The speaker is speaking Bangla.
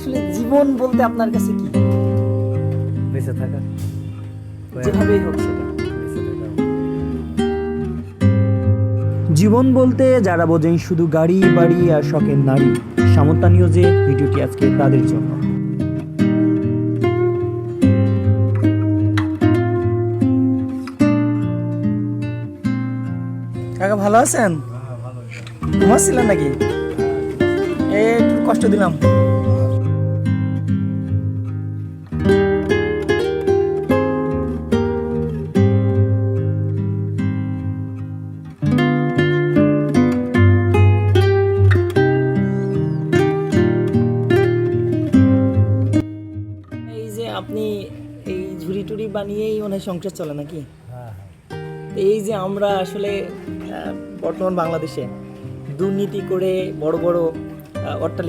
আসলে জীবন বলতে আপনার কাছে কি? বেঁচে থাকা, যেভাবেই হোক সেটা। বেঁচে থাকা। জীবন বলতে যারা বোঝেন শুধু গাড়ি বাড়ি আর শখের নারী, সামন্তা নিউজে ভিডিওটি আজকে তাদের জন্য। কাকা ভালো আছেন? ঘুমাচ্ছিলেন নাকি? একটু কষ্ট দিলাম। এই যে আপনি এই ঝুড়ি টুড়ি বানিয়েই মনে হয় সংসার চলে নাকি? হ্যাঁ, এই যে আমরা আসলে বর্তমান বাংলাদেশে দুর্নীতি করে বড় বড় অট্টালিকা